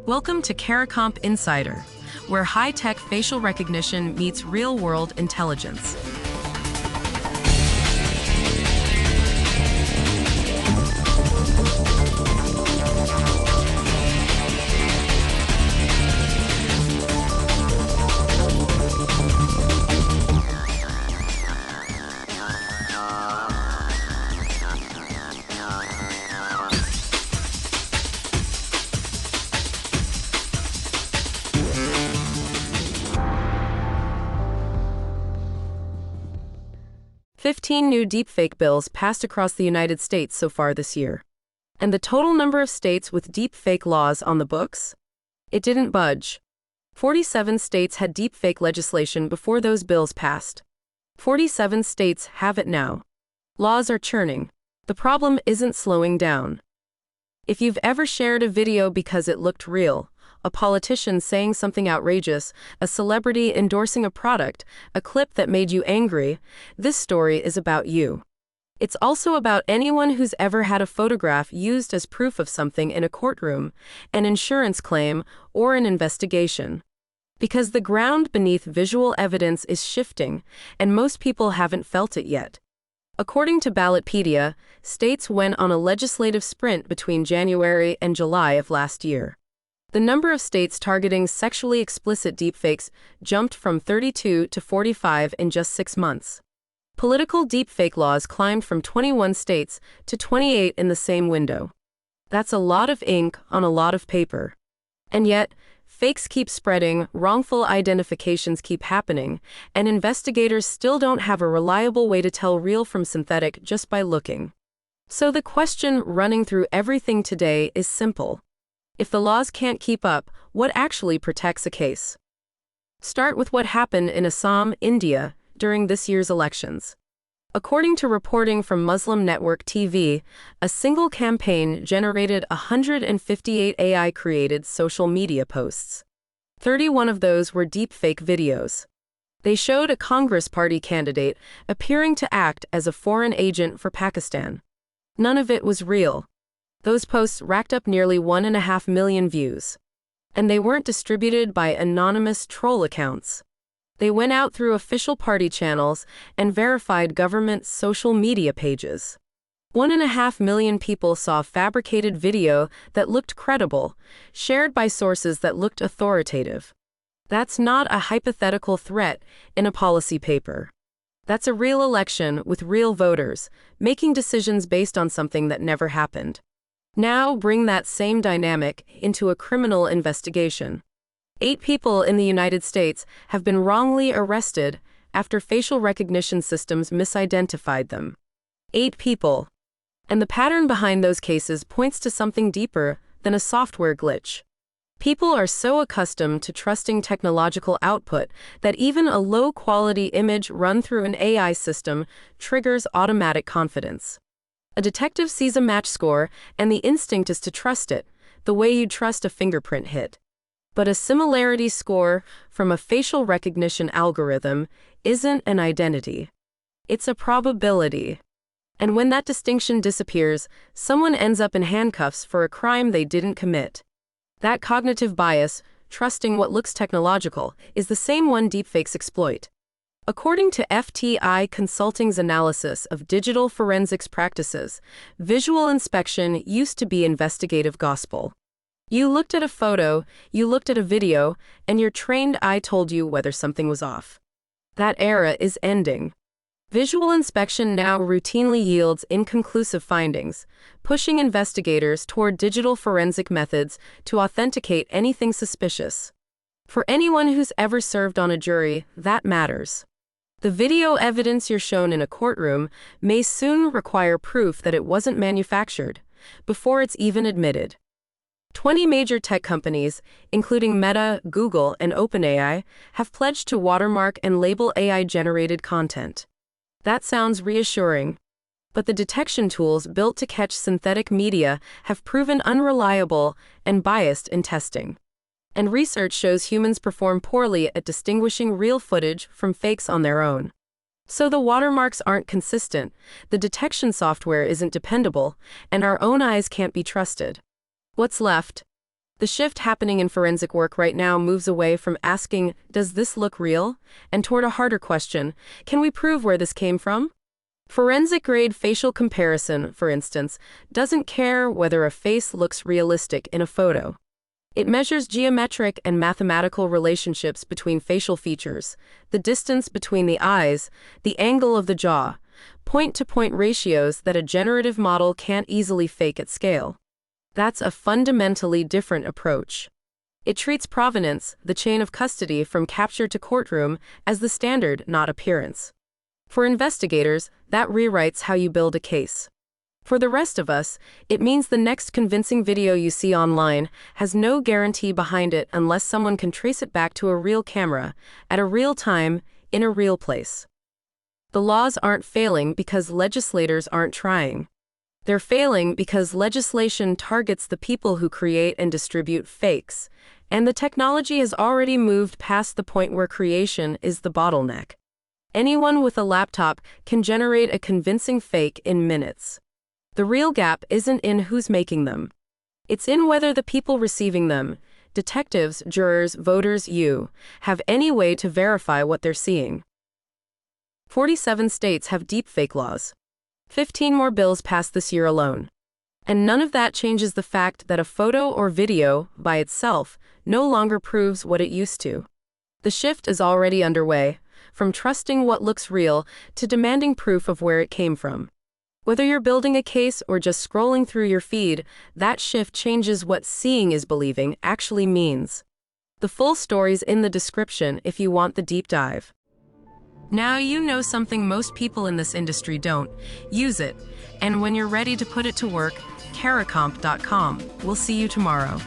Welcome to CARICOMP Insider, where high-tech facial recognition meets real-world intelligence. "15 new deepfake bills passed across the United States so far this year. And the total number of states with deepfake laws on the books? It didn't budge. 47 states had deepfake legislation before those bills passed. 47 states have it now. Laws are churning. The problem isn't slowing down. If you've ever shared a video because it looked real, a politician saying something outrageous, a celebrity endorsing a product, a clip that made you angry, this story is about you. It's also about anyone who's ever had a photograph used as proof of something in a courtroom, an insurance claim, or an investigation. Because the ground beneath visual evidence is shifting, and most people haven't felt it yet. According to Ballotpedia, states went on a legislative sprint between January and July of last year. The number of states targeting sexually explicit deepfakes jumped from 32 to 45 in just 6 months. Political deepfake laws climbed from 21 states to 28 in the same window. That's a lot of ink on a lot of paper. And yet, fakes keep spreading, wrongful identifications keep happening, and investigators still don't have a reliable way to tell real from synthetic just by looking. So the question running through everything today is simple. If the laws can't keep up, what actually protects a case? Start with what happened in Assam, India, during this year's elections. According to reporting from Muslim Network TV, a single campaign generated 158 AI-created social media posts. 31 of those were deepfake videos. They showed a Congress Party candidate appearing to act as a foreign agent for Pakistan. None of it was real. Those posts racked up nearly 1.5 million views. And they weren't distributed by anonymous troll accounts. They went out through official party channels and verified government social media pages. 1.5 million people saw fabricated video that looked credible, shared by sources that looked authoritative. That's not a hypothetical threat in a policy paper. That's a real election with real voters, making decisions based on something that never happened. Now bring that same dynamic into a criminal investigation. 8 people in the United States have been wrongly arrested after facial recognition systems misidentified them. 8 people. And the pattern behind those cases points to something deeper than a software glitch. People are so accustomed to trusting technological output that even a low-quality image run through an AI system triggers automatic confidence. A detective sees a match score, and the instinct is to trust it, the way you'd trust a fingerprint hit. But a similarity score from a facial recognition algorithm isn't an identity. It's a probability. And when that distinction disappears, someone ends up in handcuffs for a crime they didn't commit. That cognitive bias, trusting what looks technological, is the same one deepfakes exploit. According to FTI Consulting's analysis of digital forensics practices, visual inspection used to be investigative gospel. You looked at a photo, you looked at a video, and your trained eye told you whether something was off. That era is ending. Visual inspection now routinely yields inconclusive findings, pushing investigators toward digital forensic methods to authenticate anything suspicious. For anyone who's ever served on a jury, that matters. The video evidence you're shown in a courtroom may soon require proof that it wasn't manufactured, before it's even admitted. 20 major tech companies, including Meta, Google, and OpenAI, have pledged to watermark and label AI-generated content. That sounds reassuring. But the detection tools built to catch synthetic media have proven unreliable and biased in testing. And research shows humans perform poorly at distinguishing real footage from fakes on their own. So the watermarks aren't consistent, the detection software isn't dependable, and our own eyes can't be trusted. What's left? The shift happening in forensic work right now moves away from asking, "Does this look real?" and toward a harder question, "Can we prove where this came from?" Forensic grade facial comparison, for instance, doesn't care whether a face looks realistic in a photo. It measures geometric and mathematical relationships between facial features, the distance between the eyes, the angle of the jaw, point-to-point ratios that a generative model can't easily fake at scale. That's a fundamentally different approach. It treats provenance, the chain of custody from capture to courtroom, as the standard, not appearance. For investigators, that rewrites how you build a case. For the rest of us, it means the next convincing video you see online has no guarantee behind it unless someone can trace it back to a real camera, at a real time, in a real place. The laws aren't failing because legislators aren't trying. They're failing because legislation targets the people who create and distribute fakes, and the technology has already moved past the point where creation is the bottleneck. Anyone with a laptop can generate a convincing fake in minutes. The real gap isn't in who's making them. It's in whether the people receiving them, detectives, jurors, voters, you, have any way to verify what they're seeing. 47 states have deepfake laws. 15 more bills passed this year alone. And none of that changes the fact that a photo or video, by itself, no longer proves what it used to. The shift is already underway, from trusting what looks real to demanding proof of where it came from. Whether you're building a case or just scrolling through your feed, that shift changes what seeing is believing actually means. The full story's in the description if you want the deep dive. Now you know something most people in this industry don't. Use it. And when you're ready to put it to work, caracomp.com. We'll see you tomorrow.